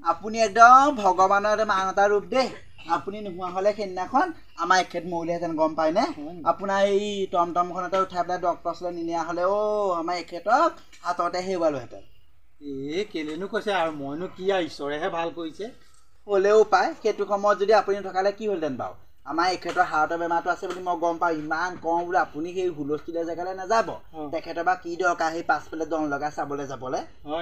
আপুনি একদম ভগৱানৰ মানৱতাৰ ৰূপ দেই আপুনি নোহোৱা হ'লে সেইদিনাখন আমাৰ এখেত মৰিলেহেঁতেন গম পায়নে আপোনাৰ এই টমটমখনতে উঠাই পেলাই ডক্টৰৰ ওচৰলৈ নিনিয়া হ'লে আমাৰ এখেতক হাততে হেৰুৱালোহেঁতেন কেলেনো কৈছে আৰু মইনো কি আৰু ঈশ্বৰেহে ভাল কৰিছে হ'লেও পায় সেইটো সময়ত যদি আপুনি থকালে কি হ'লহেঁতেন বাৰু আমাৰ এখেতৰ হাৰ্টৰ বেমাৰটো আছে বুলি মই গম পাওঁ ইমান কওঁ বোলো আপুনি সেই হুলস্থুলীয়া জেগালৈ নাযাব তেখেতৰ বা কি দৰকাৰ সেই পাছফালে দন লগাই চাবলৈ যাবলৈ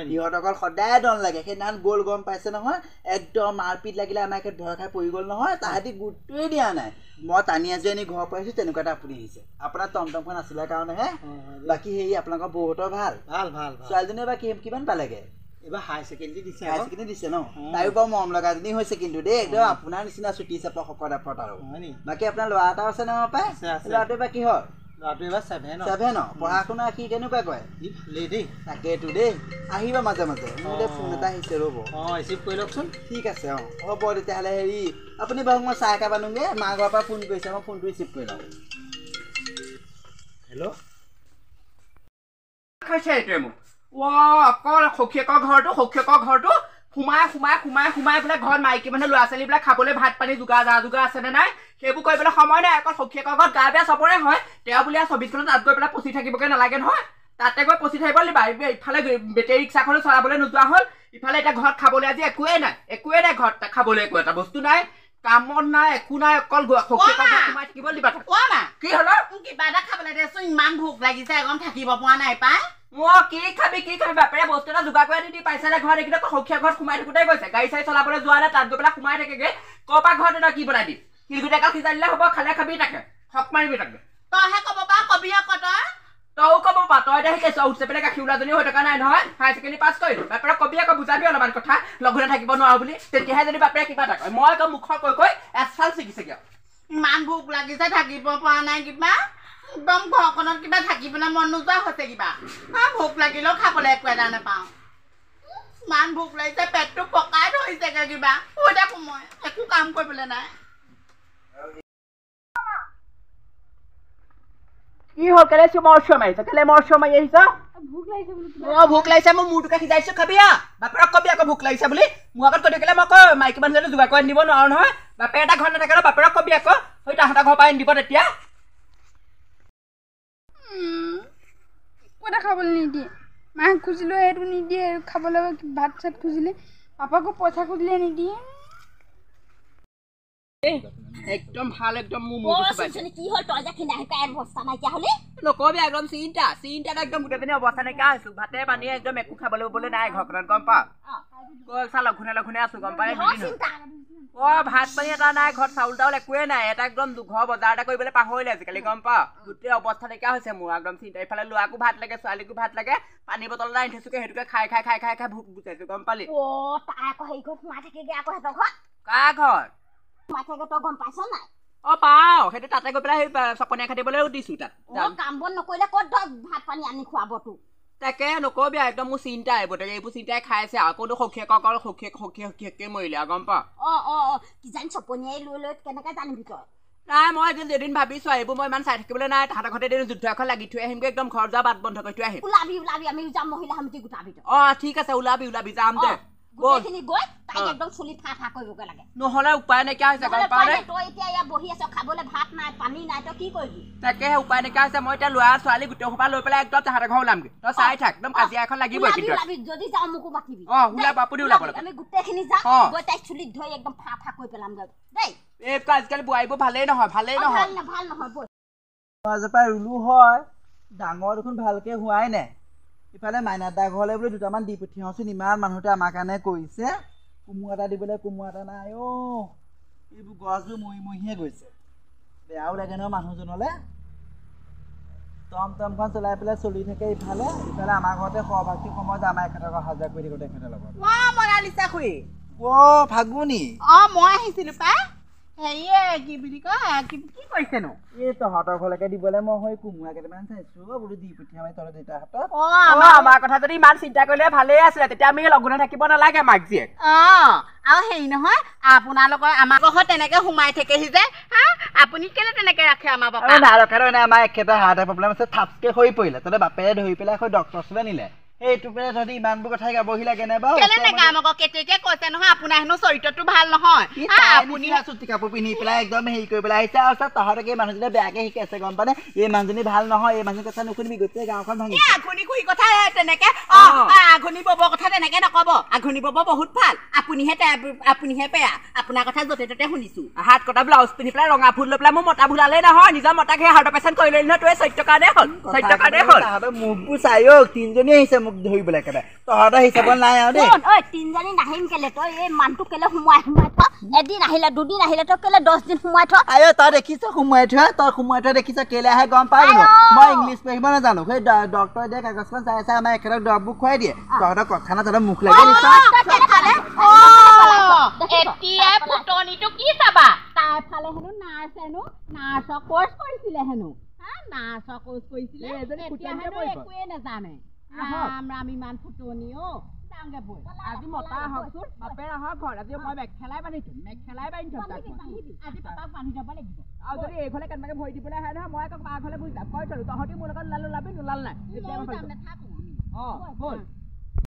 সিহঁত অকল সদায় দন লাগে সেইদিনাখন গ'ল গম পাইছে নহয় একদম মাৰপিট লাগিলে আমাৰ এখেত ভয় খাই পৰি গ'ল নহয় তাহাঁতি গুৰুত্বই দিয়া নাই মই টানি আজৰি আনি ঘৰ পাইছোঁ তেনেকুৱা এটা আপুনি আহিছে আপোনাৰ টমটমখন আছিলে কাৰণেহে বাকী হেৰি আপোনালোকৰ বৌহঁতৰ ভাল ভাল ভাল ছোৱালীজনীয়ে বা কিমান পালেগে এইবাৰ হাই ছেকেণ্ডেৰী দিছে হাই ছেকেণ্ডেৰী দিছে ন তাইও বাৰু মৰম লগাজনী হৈছে কিন্তু দেই একদম আপোনাৰ নিচিনা চুটি চাপৰ শকত আপত আৰু বাকী আপোনাৰ ল'ৰা এটা আছে ন পাই ল'ৰাটো বা কিহৰ ল'ৰাটো এইবাৰ 7 পঢ়া শুনা কি কেনেকুৱা কয় ভালেই দেই তাকেতো দেই আহিব মাজে মাজে মোলৈ ফোন এটা আহিছে ৰ'ব ৰিচিভ কৰি লওকচোন ঠিক আছে হ'ব তেতিয়াহ'লে হেৰি আপুনি বাৰু মই চাহ একাপ আনোগৈ মা ঘৰৰ পৰা ফোন কৰিছে মই ফোনটো ৰিচিভ কৰি লওঁ হেল্ল' খাইছে এইটোৱে মোক অকল সখীয়েকৰ ঘৰটো সোমাই বোলে ঘৰত মাইকী মানুহ ল'ৰা ছোৱালীবিলাক খাবলৈ ভাত পানী যোগাৰ আছেনে নাই সেইবোৰ কৰিবলৈ সময় নাই অকল সখীয়েকৰ ঘৰত গা বেয়া চবৰে হয় তেওঁ বুলি 24 তাত গৈ পেলাই পচি থাকিবগৈ নালাগে নহয় তাতে গৈ পচি থাকিব লাগিব ইফালে বেটেৰী ৰিক্সাখনো চলাবলৈ নোযোৱা হ'ল ইফালে এতিয়া ঘৰত খাবলৈ আজি একোৱেই নাই ঘৰত খাবলৈ একো এটা বস্তু নাই কামত নাই একো নাই অকল সখীয়েকৰ ঘৰত সোমাই থাকিব দিবা কি হ'ল কিবা এটা খাবলৈ দেচোন ইমান ভোক লাগিছে একদম থাকিব পৰা নাই পাই কি খাবি বাপেৰে বস্তু এটা যোগাৰ কৰি দি পাইছে নে ঘৰত এইকেইটা সখীয়া ঘৰত সোমাই থাকোঁতে গৈছে গাড়ী চাড়ী চলাবলৈ যোৱা নাই তাত গৈ পেলাই সোমাই থাকেগে ক'ৰ পৰা ঘৰত এটা কি বনাই দিম শিলগুটিকাল সিজাই দিলে হ'ব খালে খাবি তাকে হক মাৰিবি তাকে তইহে ক'ব পাৰ কবি আকৌ তইও ক'ব পাৰ তই এতিয়া শিকাইছ উঠছে পেলাই গাখীৰ ওলাজনী হৈ থকা নাই নহয় হাই ছেকেণ্ডেৰী পাছ কৰিলোঁ বাপেৰক কবি আকৌ বুজাবি অলপমান কথা লঘোণে থাকিব নোৱাৰো বুলি তেতিয়াহে যদি বাপেৰে কিবা এটা কয় মই আকৌ মুখৰ কৈ এছফাল ছিগিছেগৈ ইমান ভোক লাগিছে থাকিব পৰা নাই কিবা একদম ঘৰখনত কিবা থাকিবলৈ মন নোযোৱা হৈছে কিবা ভোক লাগিলেও খাবলৈ একো এটা নাপাওঁ ইমান ভোক লাগিছে পেটটো পকাই ধৰিছেগৈ কিবা শুই থাকো মই একো কাম কৰিবলৈ নাই কি হ'ল কেলে মৰচৰ মাৰি আহিছ ভোক লাগিছে মই মূৰটোকে সিজাইছো খাবি বাপেৰক কবি আকৌ ভোক লাগিছে বুলি মোৰ আগত কৈ থাকিলে মই আকৌ মাইকী মানুহজনে যোগাৰ কৰি আনিব নোৱাৰো নহয় বাপেৰ এটা ঘৰত নাথাকে বাপেৰক কবি আকৌ সেই তাহাঁতৰ ঘৰৰ পৰা আনি দিব তেতিয়া একো খাবলৈ নিদিয়ে মাক খুজিলেও সেইটো নিদিয়ে খাবলৈ ভাত চাত খুজিলে পাপাকো পইচা খুজিলে নিদিয়ে একদম ভাল একদম মোৰ মূৰটো কি হ'ল তই যে খিনাই শুকাই অৱস্থা নাইকিয়া হ'লি নকবি একদম চিন্তাত একদম গোটেইপিনে অৱস্থা নাইকিয়া হৈছো ভাতে পানীয়ে একদম একো খাবলৈ হ'বলৈ নাই ঘৰখনত গম পা চা লঘোণে আছো গম পাই ভাত পানী এটা নাই ঘৰত চাউল তাউল একোৱে নাই এটা একদম ঘৰ বজাৰ এটা কৰিবলৈ পাহৰিলে আজিকালি গম পা গোটেই অৱস্থা নাইকিয়া হৈছে মোৰ একদম চিন্তা ইফালে ল'ৰাকো ভাত লাগে ছোৱালীকো ভাত লাগে পানী বটল এটা আনি থৈছোগে সেইটোকে খাই ভোক বুজাইছো গম পালি তাই আকৌ সেই ঘৰত সোমাই থাকেগে আকৌ সিহঁতৰ ঘৰত কাৰ ঘৰ সোমাই থাকে তই গম পাইছ নাই পাওঁ সেইটো তাতে গৈ পেলাই সেই চকনীয়া খাটিবলৈ দিছো তাত কাম বন নকৰিলে ক'ত তই ভাত পানী আনি খুৱাব তোক তাকে নকবি একদম মোৰ চিন্তা এইবোৰ চিন্তাই খাই আছে আকৌতো সখীয়েকে মৰিলে গম পা কিজানি চপনীয়াই লৈ কেনেকে জানিবি তই নাই মই এদিন ভাবিছো এইবোৰ মই ইমান চাই থাকিবলৈ নাই তাহাঁতৰ ঘৰতে এদিন যুদ্ধ এখন লাগি থৈ আহিমগৈ একদম ঘৰ যোৱা বাট বন্ধ কৰি থৈ আহিম ওলাবি আমি যাম মহিলা সমিতি গোটাবি ঠিক আছে ওলাবি যাম দে নহ'লে উপায় নাইকিয়া হৈছে তাকেহে উপায় নাইকিয়া হৈছে মই এতিয়া ল'ৰা ছোৱালী গোটেই সোপা লৈ পেলাই একদম তাহাঁতৰ ঘৰ ওলামগৈ তই চাই থাক একদম কাজিয়া এখন লাগিব আজিকালি বোৱাৰীবোৰ ভালেই নহয় ৰুলো হয় ডাঙৰ দেখোন ভালকে হোৱাই নাই ইফালে মাইনাদা ঘৰলৈ বোলে দুটামান দি পঠিয়াওঁচোন ইমান মানুহতে আমাৰ কাৰণে কৰিছে কোমোৰা এটা দিবলৈ কোমোৰা এটা নাই এইবোৰ গছবোৰ মৰিহে গৈছে বেয়াও লাগে ন মানুহজনলৈ টমটমখন চলাই পেলাই চলি থাকে ইফালে আমাৰ ঘৰতে সৰহভাগটো সময়ত আমাৰ এখেতক অহা যোৱা কৰি থাকোঁ তেখেতৰ লগত ফাগুনি মই আহিছিলো পাই হেৰিয়ে কি বুলি কয় কি কৰিছেনো এই তহঁতৰ ঘৰলৈকে দিবলৈ মই হৈ কোমোৰা কেইটামান চাইছো বোলো দি পঠিয়াম তহঁতৰ দেউতাৰ হাতত আমাৰ কথা যদি ইমান চিন্তা কৰিলে ভালেই আছিলে তেতিয়া আমি লঘোণে থাকিব নালাগে মাক জীয়েক আৰু হেৰি নহয় আপোনালোকৰ আমাৰ ঘৰত তেনেকে সোমাই থাকেহি যে আপুনি কেলে তেনেকে ৰাখে আমাৰ বাপা নাৰখে আমাৰ এখেতৰ হাৰ্টৰ প্ৰব্লেম আছে থাপকে হৈ পৰিলে তহঁতে বাপেৰে ধৰি পেলাই ডক্টৰৰ ওচৰলৈ নিলে সেইটো পেলে তহঁতি ইমানবোৰ কথাই গাবহি লাগে নে বাৰু কেলে নেগাম আকৌ কেতেকে কৈছে নহয় আপোনাৰ হেনো চৰিত্ৰটো ভাল নহয় আপুনি চুটি কাপোৰ পিন্ধি পেলাই একদম হেৰি কৰি পেলাই আহিছে আৰু তহঁতকে এই মানুহজনে বেয়াকে শিকাইছে গম পানে এই মানুহজনী ভাল নহয় এই মানুহৰ কথা নুশুনিবি গোটেই গাঁওখন ভাঙিছে আঘুনি কুহি কথা তেনেকে আঘুনি বব কথা তেনেকে নকব আঘুনি বব বহুত ভাল আপুনিহে বেয়া আপোনাৰ কথা য'তে ত'তে শুনিছো হাত কটা ব্লাউজ পিন্ধি পেলাই ৰঙা ফুল লৈ পেলাই মোৰ মতা ভুলালেই নহয় নিজৰ মতাক সেই হাৰ্টৰ পেচেণ্ট কৰি লৈ নহয় তই 14 কাৰণে হ'ল 14 কাৰণে হ'ল তহঁতৰ মুখবোৰ চাই তিনজনী আহিছে মোক ধৰিবলৈ একেবাৰে তহঁতৰ হিচাপত নাই আৰু দেই ঐ তিনজনী নাহিম কেলে তই এই মানুহটো কেলে সোমাই থ এদিন আহিলে দুদিন আহিলে তই কেলে 10 দিন সোমাই থ আয়ো তই দেখিছ সোমাই থোৱা দেখিছ কেলে আহে গম পাই জানো মই ইংলিছ পঢ়িব নাজানো সেই ডক্টৰে দিয়ে কাগজখন চাই চাই আমাৰ একেলগে দৰববোৰ খুৱাই দিয়ে তহঁতৰ কথা না তহঁতৰ মুখ লাগে এতিয়া ফুটনিটো কি চাবা তাৰ ফালে হেনো নাৰ্ছৰ কোৰ্চ কৰিছিলে হেনো নাৰ্ছৰ কোৰ্চ কৰিছিলে একোৱে নাজানে ৰাম ইমান ফুটনি যাওঁগে বৈ আজি মতা আহকচোন বাপেৰ আহক ঘৰত আজি মই মেখেলাই বান্ধি থম আজি পাপাক বান্ধি যাব লাগিব আৰু যদি এইফালে কেনেবাকে ভৰি দিবলৈ আহে নহয় মই আকৌ পাৰ ঘৰলৈ বুজি যাম কৈ থলো তহঁতি মোৰ লগত ওলালো ওলাবি নোলাল নাই নাথাকো ব'ল